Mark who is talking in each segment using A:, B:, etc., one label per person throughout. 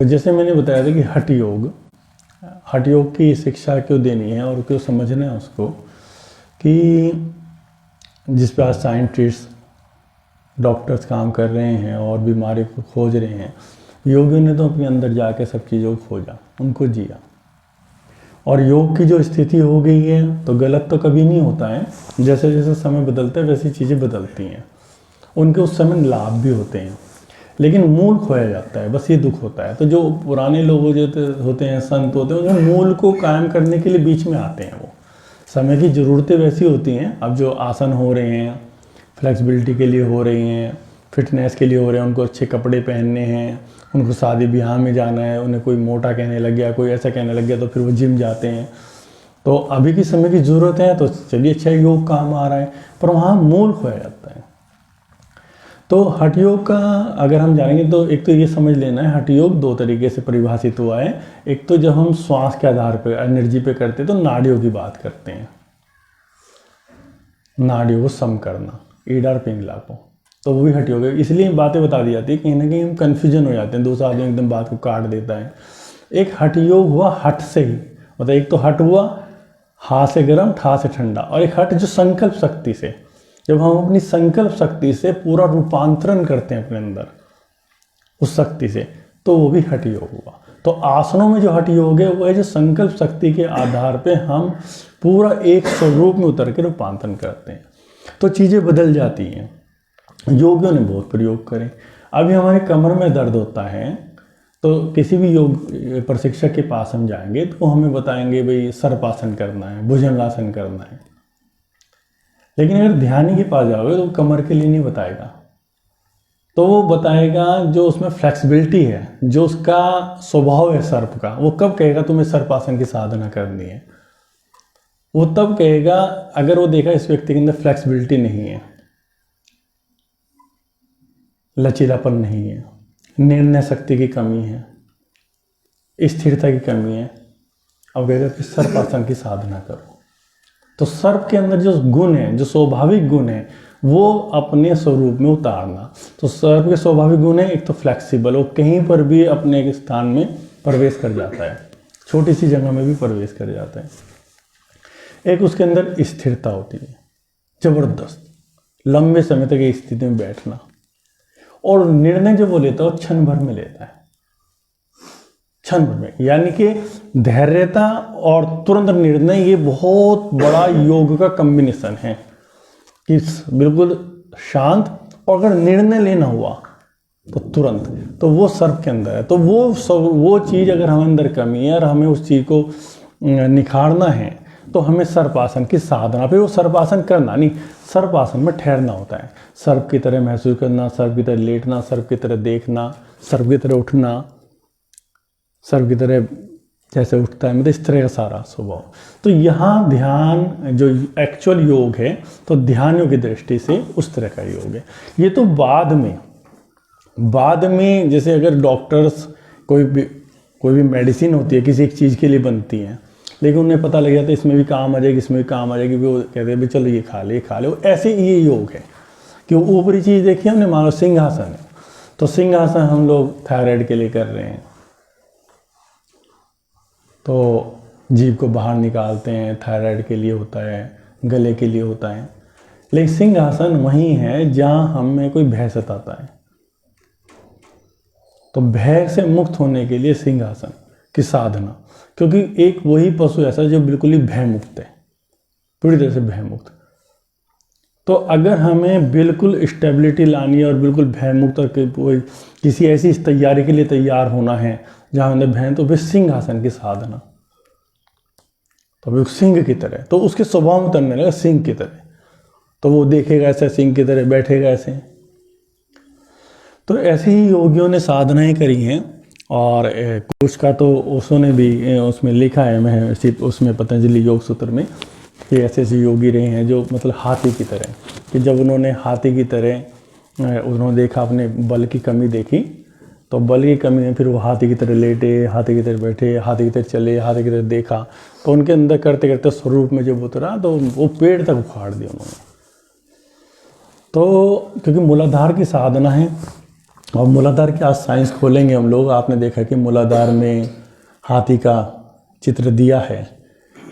A: तो जैसे मैंने बताया था कि हठ योग की शिक्षा क्यों देनी है और क्यों समझना है उसको, कि जिस पे आज साइंटिस्ट डॉक्टर्स काम कर रहे हैं और बीमारी को खोज रहे हैं, योगियों ने तो अपने अंदर जाके सब चीज़ों को खोजा, उनको जिया। और योग की जो स्थिति हो गई है तो गलत तो कभी नहीं होता है, जैसे जैसे समय बदलता है वैसी चीज़ें बदलती हैं, उनके उस समय लाभ भी होते हैं, लेकिन मूल खोया जाता है, बस ये दुख होता है। तो जो पुराने लोग जो होते हैं, संत होते हैं, जो मूल को कायम करने के लिए बीच में आते हैं, वो समय की ज़रूरतें वैसी होती हैं। अब जो आसन हो रहे हैं फ्लेक्सिबिलिटी के लिए हो रही हैं, फिटनेस के लिए हो रहे हैं, उनको अच्छे कपड़े पहनने हैं, उनको शादी ब्याह में जाना है, उन्हें कोई मोटा कहने लग गया, कोई ऐसा कहने लग गया, तो फिर वो जिम जाते हैं। तो अभी की समय की ज़रूरत है तो चलिए अच्छा योग काम आ रहा है, पर वहाँ मूल खोया जाता है। तो हठ योग का अगर हम जानेंगे तो एक तो ये समझ लेना है, हठ योग दो तरीके से परिभाषित हुआ है। एक तो जब हम श्वास के आधार पर एनर्जी पे करते हैं तो नाड़ियों की बात करते हैं, नाड़ियों को सम करना, ईडार पिंगला को, तो वो भी हठ योग है। इसलिए बातें बता दी जाती है, कहीं ना कहीं हम कन्फ्यूजन हो जाते हैं, दूसरा आदमी एकदम बात को काट देता है। एक हठ योग हुआ हठ से ही, मतलब एक तो हठ हुआ हा से गर्म ठा से ठंडा, और एक हठ जो संकल्प शक्ति से, जब हम अपनी संकल्प शक्ति से पूरा रूपांतरण करते हैं अपने अंदर उस शक्ति से, तो वो भी हठ योग हुआ। तो आसनों में जो हठ योग है वो है जो संकल्प शक्ति के आधार पे हम पूरा एक स्वरूप में उतर के रूपांतरण करते हैं, तो चीज़ें बदल जाती हैं। योगियों ने बहुत प्रयोग करे। अभी हमारे कमर में दर्द होता है तो किसी भी योग प्रशिक्षक के पास हम जाएंगे तो वो हमें बताएंगे भाई सर्पासन करना है, भुजंगासन करना है। लेकिन अगर ध्यानी के पास जाओगे तो कमर के लिए नहीं बताएगा, तो वो बताएगा जो उसमें फ्लेक्सिबिलिटी है, जो उसका स्वभाव है सर्प का। वो कब कहेगा तुम्हें सर्पासन की साधना करनी है, वो तब कहेगा अगर वो देखा इस व्यक्ति के अंदर फ्लेक्सिबिलिटी नहीं है, लचीलापन नहीं है, निर्णय शक्ति की कमी है, स्थिरता की कमी है, अब कहेगा कि सर्पासन की साधना करो। तो सर्प के अंदर जो गुण है, जो स्वाभाविक गुण है, वो अपने स्वरूप में उतारना। तो सर्प के स्वाभाविक गुण है, एक तो फ्लेक्सिबल, वो कहीं पर भी अपने एक स्थान में प्रवेश कर जाता है, छोटी सी जगह में भी प्रवेश कर जाता है। एक उसके अंदर स्थिरता होती है जबरदस्त, लंबे समय तक एक स्थिति में बैठना, और निर्णय जो वो लेता है वो क्षण भर में लेता है, क्षण भर में, यानी कि धैर्यता और तुरंत निर्णय, ये बहुत बड़ा योग का कॉम्बिनेशन है कि बिल्कुल शांत, और अगर निर्णय लेना हुआ तो तुरंत, तो वो सर्प के अंदर है। तो वो चीज़ अगर हमारे अंदर कमी है और हमें उस चीज़ को निखारना है तो हमें सर्पासन की साधना पे, वो सर्पासन करना नहीं, सर्पासन में ठहरना होता है, सर्प की तरह महसूस करना, सर्प की तरह लेटना, सर्प की तरह देखना, सर्प की तरह उठना, सर्प की तरह जैसे उठता है, मतलब इस तरह का सारा स्वभाव। तो यहाँ ध्यान जो एक्चुअल योग है, तो ध्यानियों की दृष्टि से उस तरह का योग है। ये तो बाद में जैसे अगर डॉक्टर्स कोई भी मेडिसिन होती है किसी एक चीज़ के लिए बनती है, लेकिन उन्हें पता लग जाता है इसमें भी काम आ जाएगी, इसमें भी काम आ जाएगी, वो कहते हैं भाई चलो ये खा ले। ऐसे ये योग है कि ऊपरी चीज़ देखिए हमने, मान लो सिंहासन है, तो सिंहासन हम लोग थायराइड के लिए कर रहे हैं, तो जीभ को बाहर निकालते हैं, थायराइड के लिए होता है, गले के लिए होता है। लेकिन सिंहासन वहीं है जहाँ हमें कोई भय सताता है, तो भय से मुक्त होने के लिए सिंहासन की साधना, क्योंकि एक वही पशु ऐसा जो बिल्कुल ही भय मुक्त है, पूरी तरह से भय मुक्त। तो अगर हमें बिल्कुल स्टेबिलिटी लानी है और बिल्कुल भय मुक्त और किसी ऐसी तैयारी के लिए तैयार होना है जहाँ अंदर भय, तो फिर सिंहासन की साधना, तो फिर सिंह की तरह, तो उसके स्वभाव में उतरने लगा सिंह की तरह, तो वो देखेगा ऐसे सिंह की तरह, बैठेगा ऐसे। तो ऐसे ही योगियों ने साधनाएं करी हैं, और कुछ का तो उसने भी उसमें लिखा है, मैं सिर्फ उसमें पतंजलि योग सूत्र में, कि ऐसे ऐसे योगी रहे हैं जो मतलब हाथी की तरह, कि जब उन्होंने हाथी की तरह उन्होंने देखा, अपने बल की कमी देखी, तो बल की कमी में फिर वो हाथी की तरह लेटे, हाथी की तरह बैठे, हाथी की तरह चले, हाथी की तरह देखा, तो उनके अंदर करते करते स्वरूप में जब उतरा तो वो पेड़ तक उखाड़ दिया उन्होंने। तो क्योंकि मूलाधार की साधना है, और मूलाधार की आज साइंस खोलेंगे हम लोग। आपने देखा कि मूलाधार में हाथी का चित्र दिया है।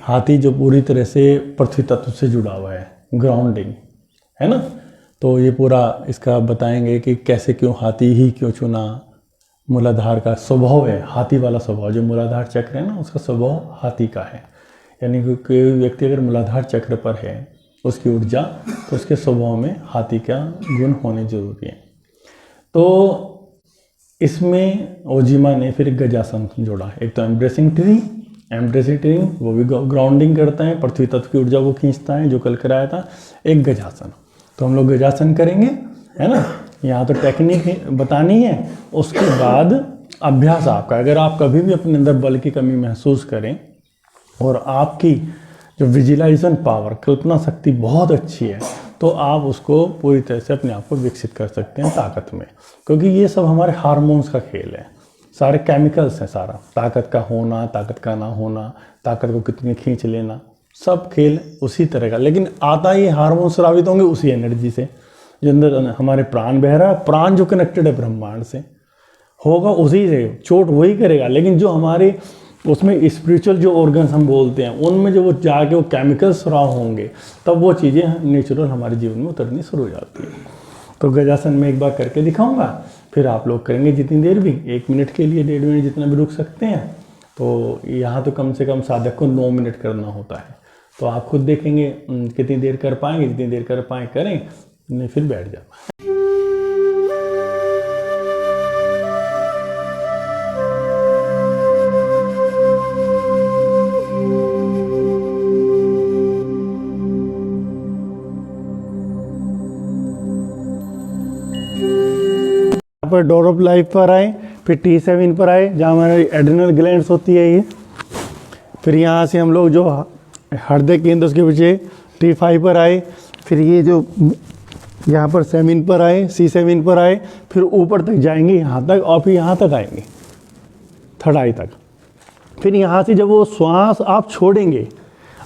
A: हाथी जो पूरी तरह से पृथ्वी तत्व से जुड़ा हुआ है, ग्राउंडिंग है ना। तो ये पूरा इसका बताएंगे कि कैसे, क्यों हाथी ही क्यों चुना। मूलाधार का स्वभाव है हाथी वाला स्वभाव, जो मूलाधार चक्र है ना उसका स्वभाव हाथी का है। यानी कि कोई व्यक्ति अगर मूलाधार चक्र पर है उसकी ऊर्जा, तो उसके स्वभाव में हाथी का गुण होने जरूरी है। तो इसमें ओजिमा ने फिर गजासन जोड़ा। एक तो एम्ब्रेसिंग ट्री, वो भी ग्राउंडिंग करता है, पृथ्वी तत्व की ऊर्जा को खींचता है, जो कल कराया था। एक गजासन, तो हम लोग गजासन करेंगे, है ना। यहाँ तो टेक्निक बतानी है, उसके बाद अभ्यास आपका। अगर आप कभी भी अपने अंदर बल की कमी महसूस करें और आपकी जो विजुअलाइजेशन पावर, कल्पना शक्ति बहुत अच्छी है, तो आप उसको पूरी तरह से अपने आप को विकसित कर सकते हैं ताकत में। क्योंकि ये सब हमारे हार्मोन्स का खेल है, सारे केमिकल्स हैं। सारा ताकत का होना, ताकत का ना होना, ताकत को कितनी खींच लेना, सब खेल उसी तरह का। लेकिन आता ये हार्मोन स्रावित होंगे उसी एनर्जी से, जो अंदर हमारे प्राण बह रहा है। प्राण जो कनेक्टेड है ब्रह्मांड से होगा, उसी से चोट वही करेगा। लेकिन जो हमारे उसमें स्पिरिचुअल जो ऑर्गन्स हम बोलते हैं, उनमें जो वो जाके वो केमिकल्स स्राव होंगे, तब वो चीज़ें नेचुरल हमारे जीवन में उतरनी शुरू हो जाती है। तो गजासन में एक बार करके दिखाऊंगा, फिर आप लोग करेंगे जितनी देर भी, 1 मिनट के लिए, 1.5 मिनट, जितना भी रुक सकते हैं। तो यहाँ तो कम से कम साधक को 9 मिनट करना होता है। तो आप खुद देखेंगे कितनी देर कर पाएंगे, जितनी देर कर पाएँ करें, नहीं फिर बैठ जाना। पर डोर ऑफ लाइफ पर आए, फिर T7 पर आए, जहाँ हमारी एड्रिनल ग्लैंड्स होती है ये। फिर यहाँ से हम लोग जो हृदय केंद्र, उसके पीछे T5 पर आए। फिर ये जो यहाँ पर 7 पर आए, C7 पर आए, फिर ऊपर तक जाएंगे यहाँ तक, और फिर यहाँ तक आएंगे 3rd आई तक। फिर यहाँ से जब वो श्वास आप छोड़ेंगे,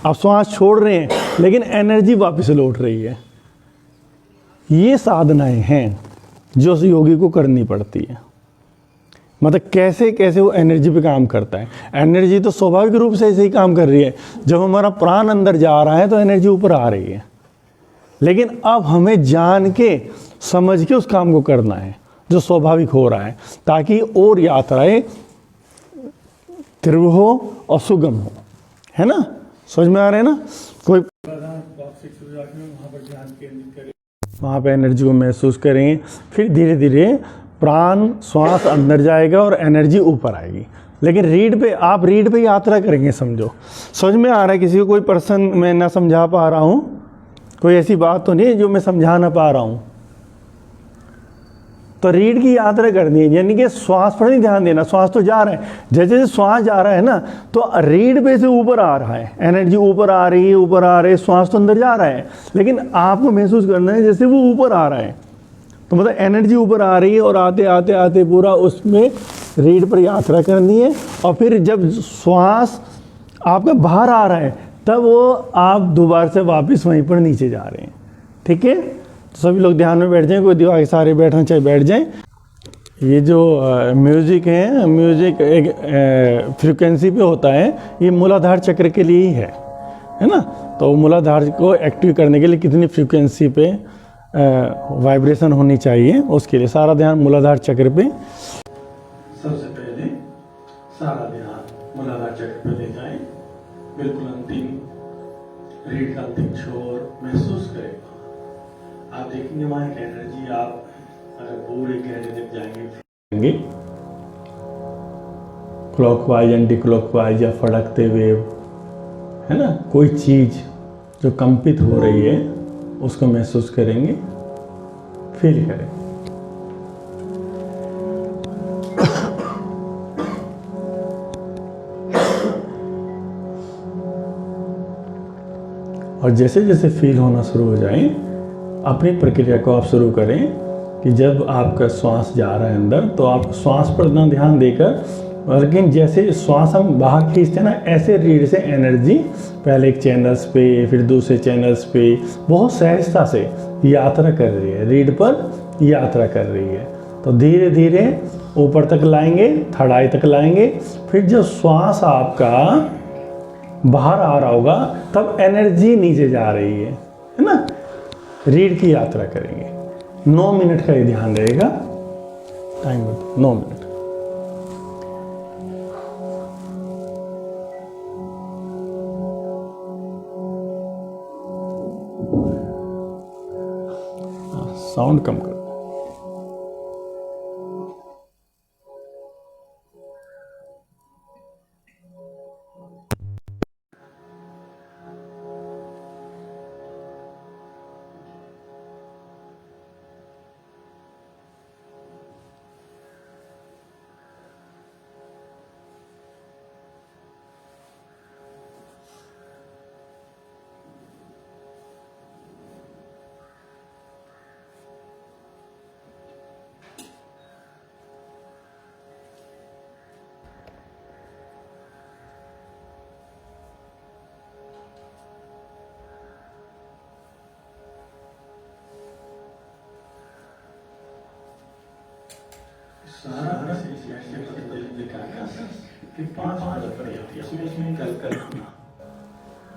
A: आप श्वास छोड़ रहे हैं लेकिन एनर्जी वापस लौट रही है। ये साधनाएं हैं जो उस योगी को करनी पड़ती है। मतलब कैसे कैसे वो एनर्जी पे काम करता है। एनर्जी तो स्वाभाविक रूप से ऐसे ही काम कर रही है। जब हमारा प्राण अंदर जा रहा है तो एनर्जी ऊपर आ रही है, लेकिन अब हमें जान के समझ के उस काम को करना है जो स्वाभाविक हो रहा है, ताकि और यात्राएं तीव्र हो और सुगम हो, है ना। समझ में आ रहा है ना। कोई वहाँ पे एनर्जी को महसूस करेंगे, फिर धीरे धीरे प्राण श्वास अंदर जाएगा और एनर्जी ऊपर आएगी। लेकिन रीढ़ पे, आप रीढ़ पे यात्रा करेंगे, समझो। समझ में आ रहा है किसी को? कोई पर्सन मैं ना समझा पा रहा हूँ, कोई ऐसी बात तो नहीं जो मैं समझा ना पा रहा हूँ। तो रीढ़ की यात्रा करनी है, यानी कि श्वास पर नहीं ध्यान देना। श्वास तो जा रहा है, जैसे जैसे श्वास जा रहा है ना, तो रीढ़ पे से ऊपर आ रहा है, एनर्जी ऊपर आ रही है, ऊपर आ रही है। श्वास तो अंदर जा रहा है, लेकिन आपको महसूस करना है जैसे वो ऊपर आ रहा है। तो मतलब एनर्जी ऊपर आ रही है और आते आते आते पूरा उसमें रीढ़ पर यात्रा करनी है। और फिर जब श्वास आपका बाहर आ रहा है, तब वो आप दोबारा से वापस वहीं पर नीचे जा रहे हैं। ठीक है, तो सभी लोग ध्यान में बैठ जाएं, कोई दिमाग सारे बैठना चाहे बैठ जाएं। ये जो म्यूजिक है, म्यूजिक एक फ्रीक्वेंसी पे होता है, ये मूलाधार चक्र के लिए ही है ना। तो मूलाधार को एक्टिव करने के लिए कितनी फ्रीक्वेंसी पे वाइब्रेशन होनी चाहिए, उसके लिए सारा ध्यान मूलाधार चक्र पे। सबसे पहले सारा ध्यान मूलाधार चक्र पे ले जाएं, बिल्कुल अंतिम रीढ़ का अंतिम छोर महसूस करें। आप देखेंगे वहाँ एक एनर्जी, आप अगर पूरे गहरे तक जाएंगे, क्लॉकवाइज एंटी क्लॉकवाइज या फड़कते हुए, है ना, कोई चीज जो कंपित हो रही है उसको महसूस करेंगे, फील करें। और जैसे जैसे फील होना शुरू हो जाए, अपनी प्रक्रिया को आप शुरू करें कि जब आपका श्वास जा रहा है अंदर, तो आप श्वास पर ना ध्यान देकर, लेकिन जैसे श्वास हम बाहर खींचते हैं ना, ऐसे रीढ़ से एनर्जी पहले एक चैनल्स पे, फिर दूसरे चैनल्स पे बहुत सहजता से यात्रा कर रही है, रीढ़ पर यात्रा कर रही है। तो धीरे धीरे ऊपर तक लाएंगे, थर्ड आई तक लाएंगे। फिर जब श्वास आपका बाहर आ रहा होगा तब एनर्जी नीचे जा रही है ना। रीढ़ की यात्रा करेंगे। 9 मिनट का ये ध्यान रहेगा। Time 9 minute. साउंड कम कर।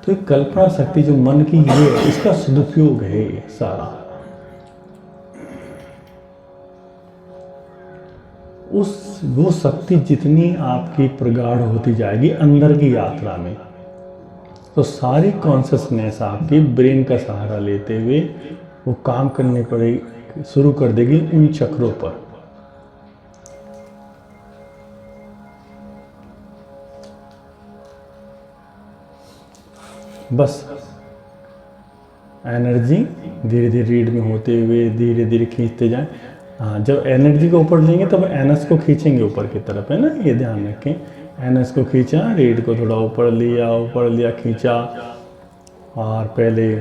A: तो ये कल्पना शक्ति जो मन की है, इसका सदुपयोग है ये सारा। वो शक्ति जितनी आपकी प्रगाढ़ होती जाएगी अंदर की यात्रा में, तो सारी कॉन्शियसनेस आपकी ब्रेन का सहारा लेते हुए वो काम करने पर शुरू कर देगी उन चक्रों पर। बस एनर्जी धीरे धीरे रीढ़ में होते हुए धीरे धीरे खींचते जाएं। हाँ, जब एनर्जी को ऊपर लेंगे तब एनएस को खींचेंगे ऊपर की तरफ, है ना, ये ध्यान रखें। एनएस को खींचा, रीढ़ को थोड़ा ऊपर लिया खींचा, और पहले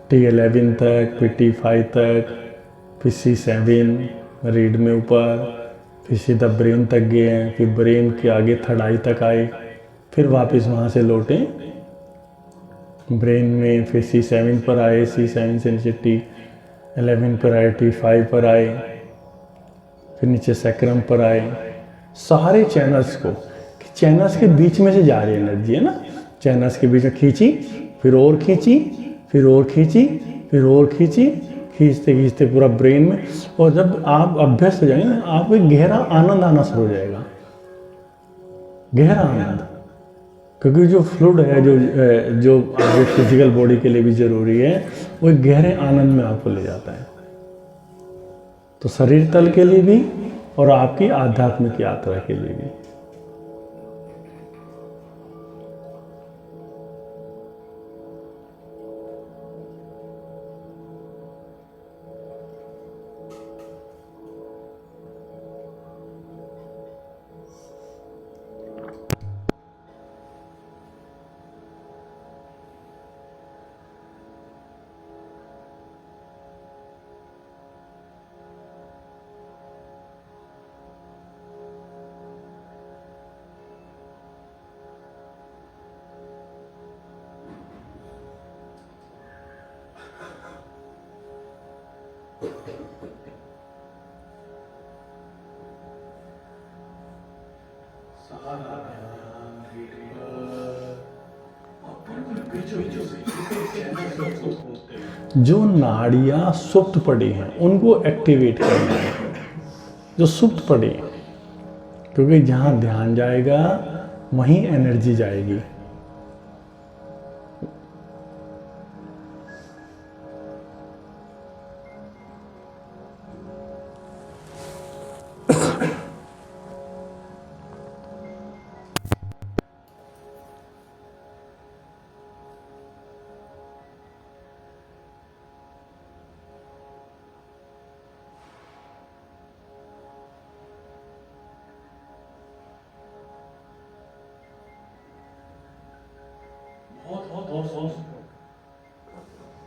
A: T11 तक, फिर T5 तक, फिर C7 रीढ़ में ऊपर, फिर सीधा ब्रेन तक गए हैं, फिर ब्रेन के आगे थर्ड आई तक आए, फिर वापस वहाँ से लौटे ब्रेन में, फिर C7 पर आए, C7 से नीचे T11 पर आए, T5 पर आए, फिर नीचे सैक्रम पर आए। सारे चैनल्स के बीच में से जा रही एनर्जी, है ना। चैनल्स के बीच में खींची, फिर और खींची, फिर और खींची, फिर और खींची, खींचते खींचते पूरा ब्रेन में। और जब आप अभ्यस्त हो जाएंगे ना, आपको एक गहरा आनंद आना शुरू हो जाएगा, गहरा आनंद। क्योंकि जो फ्लूइड है, जो आपके फिजिकल बॉडी के लिए भी जरूरी है, वो एक गहरे आनंद में आपको ले जाता है। तो शरीर तल के लिए भी और आपकी आध्यात्मिक यात्रा के लिए भी। जो नाड़ियाँ सुप्त पड़ी हैं उनको एक्टिवेट करना है, जो सुप्त पड़ी हैं, क्योंकि जहाँ ध्यान जाएगा वहीं एनर्जी जाएगी।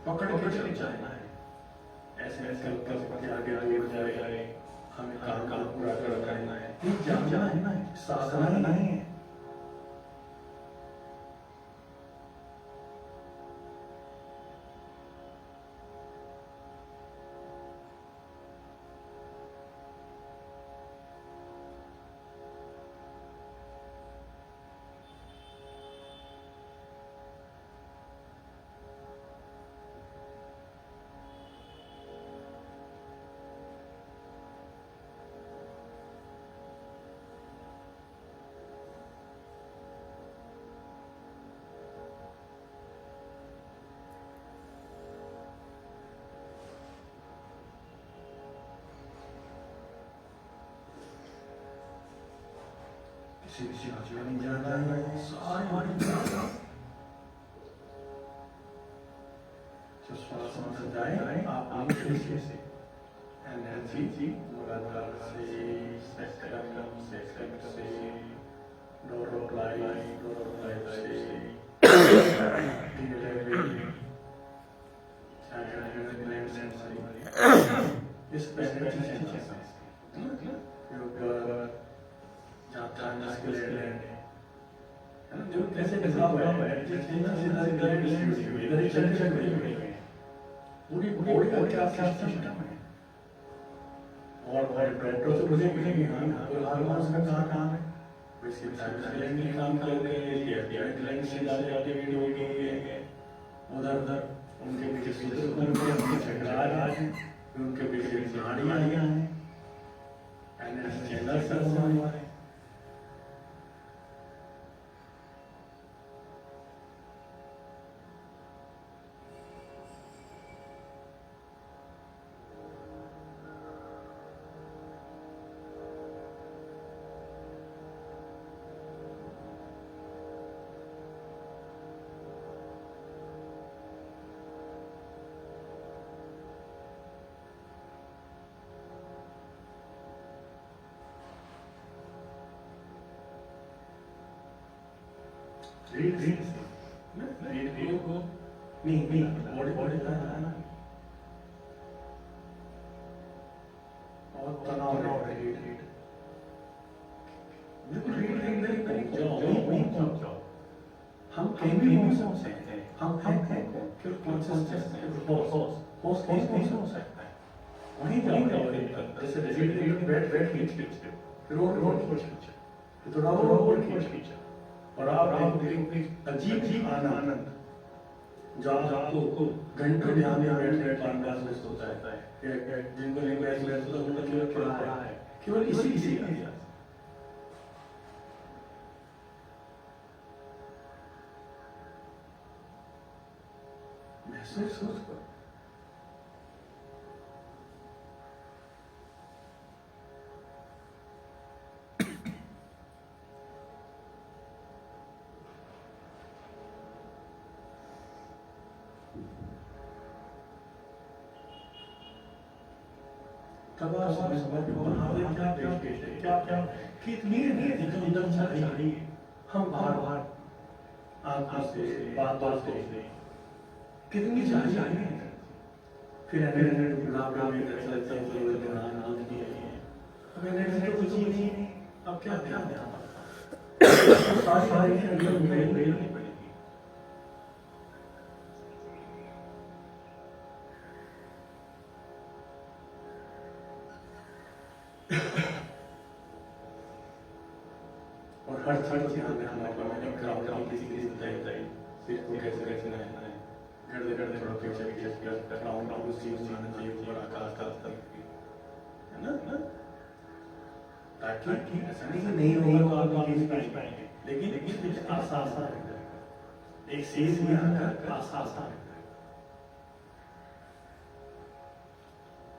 A: पकड़ के चले जाना है, ऐसे ऐसे आगे आगे जाए, हमें काम पूरा करना है, जाना है ना, साधना नहीं है।
B: किसी किसी राज्य में नहीं जाना है सारी जो श्वास अंदर जाए आप तरीके से एनर्जी मुरादार से सेक्टम से डोरोप्लाई से इस एनर्जी से ऊपर जाता है स्केलेटन है ना जो कैसे कैसे है सीधा सीधा इधर ही चल रही है पूरी बॉडी का क्या सिस्टम है और डॉक्टर से पूछेंगे हाँ तो हार्मोन्स का काम है बेसिक ग्लैंड में काम करते हैं ये ग्लैंड से जाते वीडियो होगी उधर उनके पीछे सीधे उनके झगड़ा है उनके पीछे नाड़ियाँ हैं एनर्जी चैनल सब हुआ है रीड को नहीं बॉडी का ना और तनाव रीड बिल्कुल रीड जाओ हम कहीं भी हो सकते हैं हम फिर कॉन्शियसनेस होस्ट हो सकता है वहीं जाओ जैसे रीड बैठ खींच फिर रोड खींच तो रोड खींच और आप एक अजीब आनंद जो आपको घंटों ध्यान में बैठने का महसूस होता है जिनको केवल पढ़ा है केवल इसी का महसूस करो तब आप समझ क्या कितनी अंदर चल रही है हम बार आंखों से बातों से कितनी जारी है फिर एनर्जी गुलाब में चलते हुए आनंद भी है अब एनर्जी तो कुछ ही नहीं है अब क्या ध्यान सारी एनर्जी नहीं पड़ेगी और हर चीज में हमारे ग्राउंड किसी सिर को कैसे रहना है गर्दन थोड़ा पीछे ग्राउंड उस चीज में आना चाहिए ऊपर आकाश तक है ना ताकि ऐसा नहीं होगा तो आप नहीं पाएंगे लेकिन कुछ आसान है एक सीज में आकर आसान है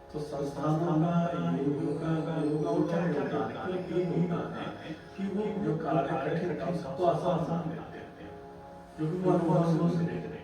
B: तो संस्थानों का योगा क्या होता है कि वो जो कार्य कठिन काम सब तो आसान देते हैं जो कि वो अनुभव से देते हैं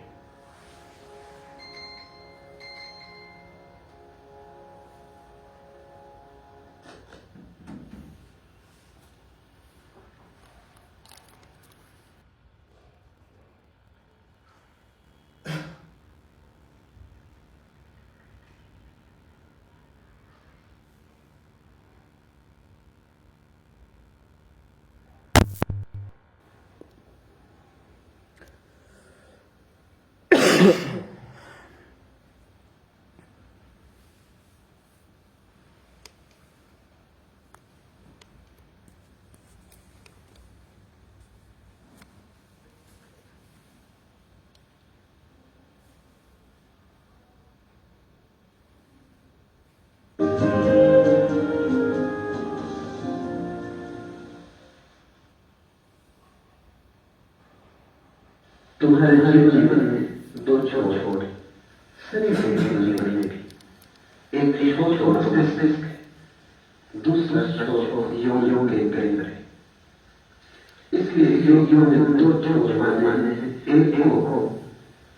C: तुम्हारे जीवन में दो छोड़ शरीर के जीवन में भी एक छोड़ मस्तिष्क दूसरा छोड़ योग के करीब है इसलिए योगियों ने दो छोर माने हैं। एक हो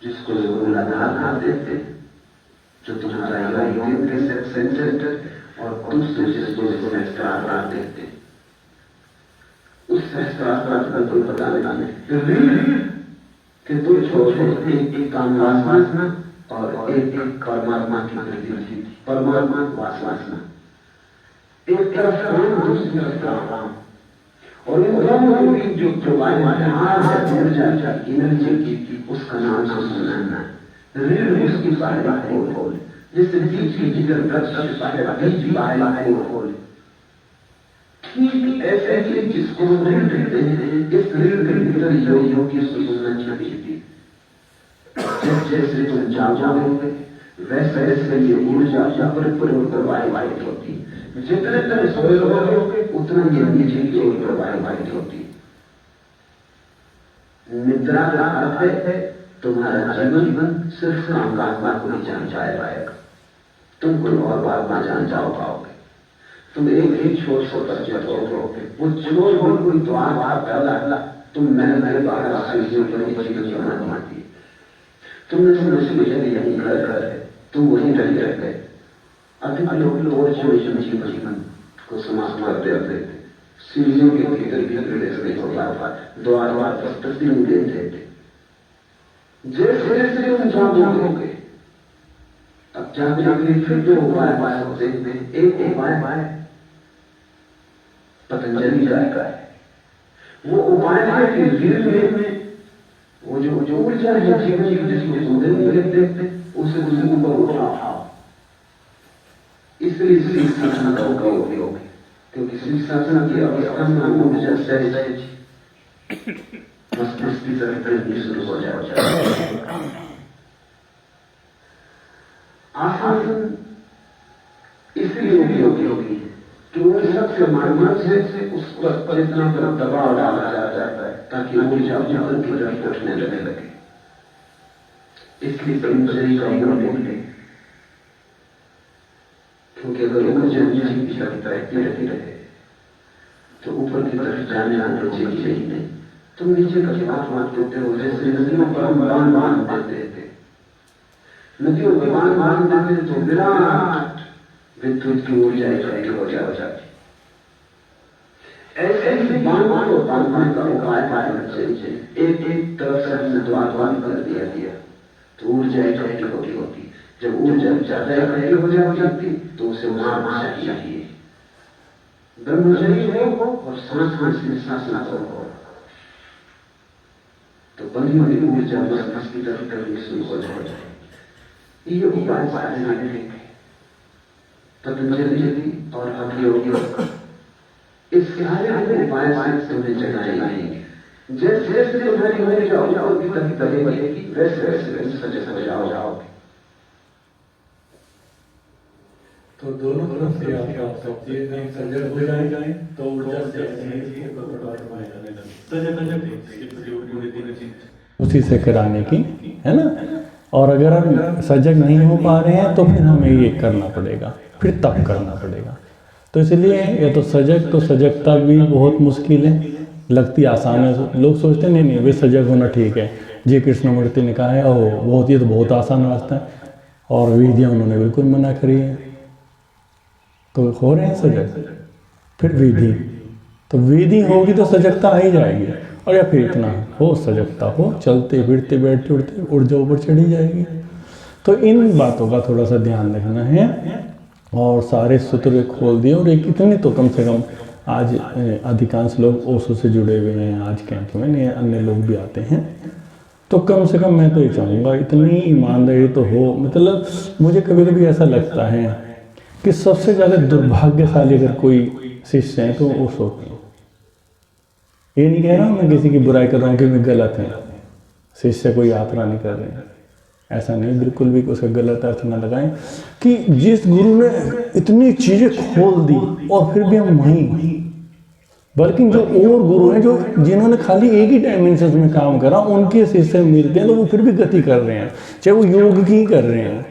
C: जिसको मूलाधार कहते हैं, जो तुम्हारा योग के सेंटर, और दूसरे जिसको सहस्त्रार कहते हैं। उस सहस्त्रार का कोई पता नहीं। रीढ़ के दो छोर हैं, एक काम वासना और एक परमात्मा की प्रति परमात्मा वासना। एक तरफ काम, दूसरी तरफ काम, और इन दोनों के बीच जो एनर्जी की उसका नाम सुनना। रीढ़ उसकी बाहरी खोल, जिससे बीच की जिगर बीज बाहरी खोल। ठीक ऐसे ही जिसको रीढ़ कहते हैं, इस रीढ़ के भीतर योगियों की सुनना चाहिए। जैसे तुम जागोगे वैसे वैसे ये ऊर्जा प्रवाहित होती है। जितने तक सोए रहोगे उतना ये नीचे की ओर प्रवाहित होती है। निद्रा का अर्थ है तुम्हारा जीवन सिर्फ काम को नहीं जान पाएगा, तुम कोई और बात ना जान पाओगे। तुम एक छोर से परिचित होगे, वो छोर हो कोई द्वार पहला तुम मेरे बाहर सीढ़ियों पर जीवन बनाती है। तुमने समझ लिया यही घर है, तुम वहीं रह गए। अधिक लोग जीवन को समाप्त कर देते, सीढ़ियों के भीतर नहीं हो पाता, द्वार प्रतिदिन देते। जैसे जैसे तुम जागोगे, अब जागने के लिए फिर दो उपाय होते हैं। एक उपाय पतंजलि का है, वो उपाय है कि रीढ़ में वो जो ऊर्जा है जीवन की, जिसको सुंदर देखते उसे ऊपर उठाओ। इसलिए श्री साधना का उपयोग है, क्योंकि श्री साधना की अवस्था में ऊर्जा सहज मस्तिष्क की तरफ शुरू हो जाए। आसन इसलिए उपयोगी है कि उन सबके माध्यम से उस पर इतना दबाव डाला जाता है ताकि ऊर्जा ऊपर की तरफ उठने लगे। इसलिए ब्रह्मचर्य का योग है, क्योंकि अगर ऊर्जा नीचे की तरफ रहती रहे तो ऊपर की तरफ जाने चाहिए नहीं। तुम नीचे का बात देते हो, जैसे नदियों पर हम बांध देते थे, नदियों पर बांध देते तो विराट विद्युत की ऊर्जा इकट्ठी हो जाती। ऐसे ही बांधने को बांधने का उपाय पाना चाहिए। एक तरफ से हमने द्वार कर दिया तो ऊर्जा इकट्ठी होती। जब ऊर्जा ज्यादा इकट्ठी हो जाती तो उसे मारना चाहिए। ब्रह्मचर्य हो और सांस में सांस हो तो बंधी हुई ऊर्जा मस्तिष्क की तरफ करनी शुरू हो जाए। ये उपाय सारे पतंजलि और अभियोगी इस सारे उपाय से तुम्हें जगाए जाएंगे। जैसे जैसे तुम्हारी ऊर्जा ऊपर की तरफ बढ़ेगी वैसे वैसे सजग हो जाओगे।
B: तो दोनों तरफ से आप सजग हो जाए तो ऊर्जा
A: उसी से कराने की है ना। और अगर हम सजग नहीं हो पा रहे हैं तो फिर हमें ये करना पड़ेगा, फिर तब करना पड़ेगा। तो इसलिए ये तो सजगता भी बहुत मुश्किल है, लगती आसान है। लोग सोचते नहीं नहीं वे सजग होना ठीक है। जी कृष्णमूर्ति ने कहा है बहुत ये तो बहुत आसान रास्ता है, और विधियाँ उन्होंने बिल्कुल मना करी है। तो हो रहे हैं सजग, फिर विधि, तो विधि होगी तो सजगता आ ही जाएगी। और या फिर इतना हो सजगता हो, चलते फिरते बैठते उठते ऊर्जा ऊपर चढ़ी जाएगी। तो इन बातों का थोड़ा सा ध्यान रखना है। और सारे सूत्र खोल दिए, और एक इतने तो कम से कम आज अधिकांश लोग ओशो से जुड़े हुए हैं आज कैंप में, नहीं अन्य लोग भी आते हैं। तो कम से कम मैं तो ये चाहूँगा इतनी ईमानदारी तो हो। मतलब मुझे कभी कभी ऐसा लगता है कि सबसे ज़्यादा दुर्भाग्यशाली अगर कोई शिष्य है तो ओशो के। ये नहीं कह रहा हूँ मैं किसी की बुराई कर रहा हूँ कि मैं गलत है, शिष्य कोई यात्रा नहीं कर रहे हैं, ऐसा नहीं, बिल्कुल भी उसका गलत अर्थ ना लगाएं कि जिस गुरु ने इतनी चीज़ें खोल दी और फिर भी हम वहीं, बल्कि जो और गुरु हैं जो जिन्होंने खाली एक ही डायमेंशन में काम करा उनके शिष्य मिलते हैं तो वो फिर भी गति कर रहे हैं, चाहे वो योग की कर रहे हैं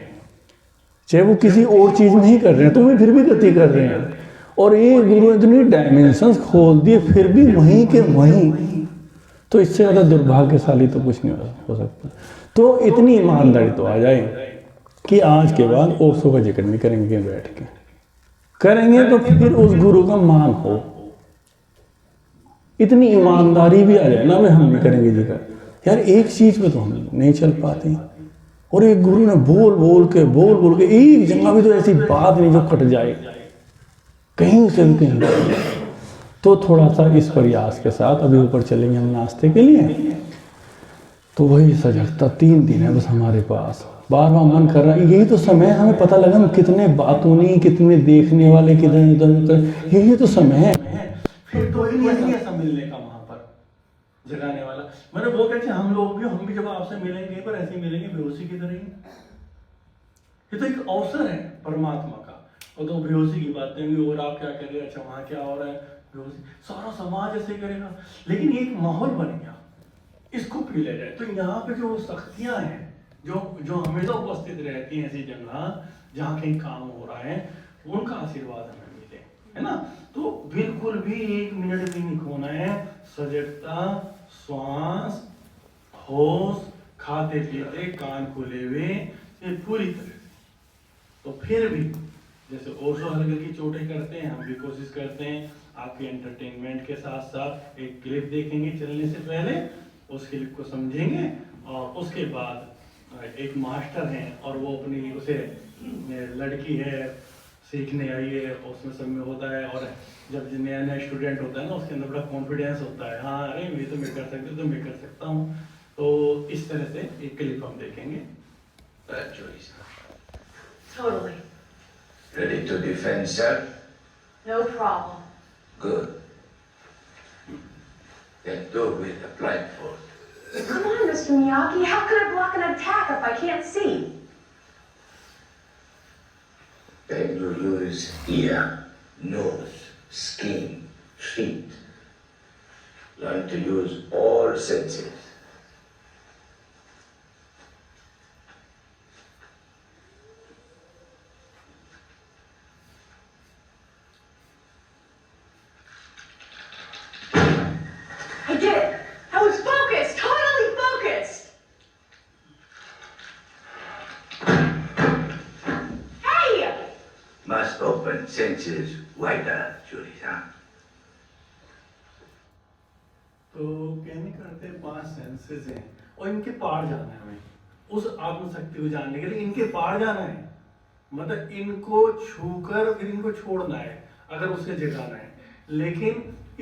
A: चाहे वो किसी और चीज़ में ही कर रहे हैं, तो वो फिर भी गति कर रहे हैं। और एक गुरु ने इतनी डायमेंशंस खोल दिए फिर भी वहीं के वहीं तो इससे ज़्यादा दुर्भाग्यशाली तो कुछ नहीं हो सकता। तो इतनी ईमानदारी तो आ जाए कि आज के बाद ओशो का जिक्र नहीं करेंगे बैठ के, करेंगे तो फिर उस गुरु का मान हो। इतनी ईमानदारी भी आ जाए ना, भाई हम नहीं करेंगे जिक्र। यार एक चीज़ पे तो हम नहीं चल पाते, और एक गुरु ने बोल बोल के एक जगह भी तो ऐसी बात नहीं जो कट जाए, कहीं से भी कहीं। तो थोड़ा सा इस प्रयास के साथ अभी ऊपर चलेंगे हम नाश्ते के लिए। तो वही सजगता 3 दिन है बस हमारे पास, बार बार मन कर रहा है। यही तो समय है, हमें पता लगा हम कितने बातूनी, कितने देखने वाले, कितने, यही तो समय है।
B: फिर तो ही नहीं ऐसा मिलने का वहां पर जगाने वाला। मैंने वो कहते हम लोग भी जब आपसे मिलेंगे पर ऐसे मिलेंगे बेहोशी की तरह ही। ये तो एक अवसर है परमात्मा का। और तो बेहोशी की बातें भी, और आप क्या कर रहे हैं, अच्छा वहां क्या हो रहा है, बेहोशी सारा समाज ऐसे करेगा। लेकिन एक माहौल बन गया, इसको पी ले जाए। तो यहाँ पे जो शक्तियां हैं जो हमेशा उपस्थित रहती हैं ऐसी जगह जहाँ कहीं काम हो रहा है, उनका आशीर्वाद हमें मिले, है ना। तो बिल्कुल भी 1 मिनट भी नहीं खोना है। सजगता, श्वास, होश, खाते पीते कान खुले हुए, ये पूरी तरह से। तो फिर भी जैसे ओशो हलगर की चोटें करते हैं, हम भी कोशिश करते हैं आपके एंटरटेनमेंट के साथ साथ एक क्लिप देखेंगे चलने से पहले, उस क्लिप को समझेंगे, और उसके बाद एक मास्टर हैं और वो अपनी उसे लड़की है सीखने आई है, उसमें सब में होता है। और जब नया नया स्टूडेंट होता है ना, उसके अंदर बड़ा कॉन्फिडेंस होता है, हाँ अरे ये तो मैं कर सकती, तो मैं कर सकता हूँ। तो इस तरह से एक क्लिप हम देखेंगे।
C: Joyce,
D: Totally.
C: ready to defend self?
D: No problem.
C: Good. Then do with the blindfold.
D: Come on, Mr. Miyagi. How can I block an attack if I can't see?
C: Then you use ear, nose, skin, feet. Learn to use all senses.
D: I did it. I was focused. Totally focused. Hey!
C: Must open senses wider, Julie-san.
B: तो कहने करते 5 senses हैं और इनके पार जाना है हमें, उस आत्मशक्ति को जानने के लिए इनके पार जाना है। मतलब इनको छूकर फिर इनको छोड़ना है अगर उसे जगाना है। लेकिन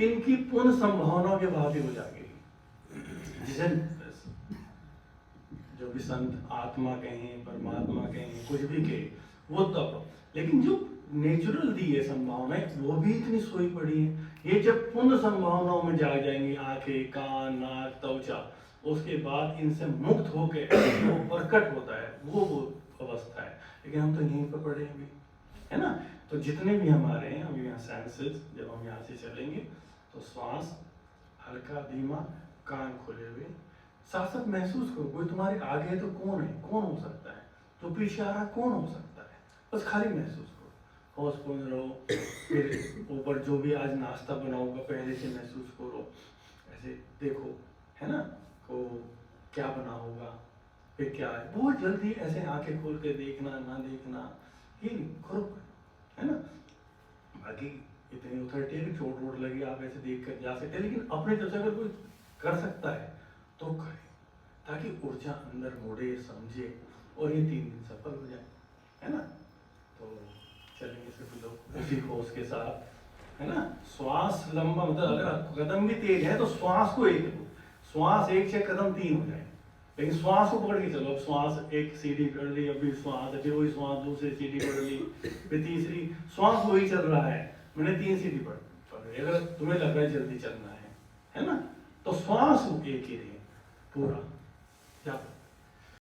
B: इनकी पूर्ण संभावनाओं के बाद ही हो जाएगी। जिसे जो भी संत आत्मा कहें, परमात्मा कहें, कुछ भी कहें, वो तब। लेकिन जो नेचुरल दी है संभावनाएं, वो भी इतनी सोई पड़ी है। ये जब पूर्ण संभावनाओं में जाग जाएंगी, आंखें, कान, नाक, त्वचा, उसके बाद इनसे मुक्त होकर वो प्रकट होता है, वो अवस्था है। लेकिन हम तो यहीं पर पड़े अभी, है ना। तो जितने भी हमारे हैं अभी यहाँ सेंसेस, जब हम यहाँ से चलेंगे तो श्वास हल्का धीमा, कान खुले हुए, साथ साथ महसूस करो कोई तुम्हारे आगे है तो कौन है, कौन हो सकता है, तो पीछे आ रहा कौन हो सकता है, बस खाली महसूस करो, होशपूर्ण रहो। फिर ऊपर जो भी आज नाश्ता बना होगा पहले से महसूस करो, ऐसे देखो, है ना, तो क्या बना होगा, फिर क्या है, बहुत जल्दी ऐसे आंखें खोल के देखना ना देखना, ये करो, है ना। बाकी इतनी अथॉरिटी है कि चोट वोट लगी आप ऐसे देख कर जा सकते हैं, लेकिन अपने तरफ से अगर कोई कर सकता है तो करे, ताकि ऊर्जा अंदर मोड़े, समझे और ये 3 दिन सफल हो जाए, है ना। तो चलेंगे सभी लोग उसी होश के साथ, है ना। श्वास लंबा, मतलब अगर कदम भी तेज है तो श्वास को श्वास 1 से कदम 3 हो जाए, लेकिन श्वास को पकड़ के चलो। अब श्वास 1 सीढ़ी पढ़ ली, अभी श्वास, फिर वही श्वास दूसरी सीढ़ी पढ़ ली, फिर तीसरी, श्वास वही चल रहा है, मैंने 3 सीढ़ी पढ़ ली। अगर तुम्हें लग रहा है जल्दी चलना है ना, तो श्वास एक ही रहे पूरा, या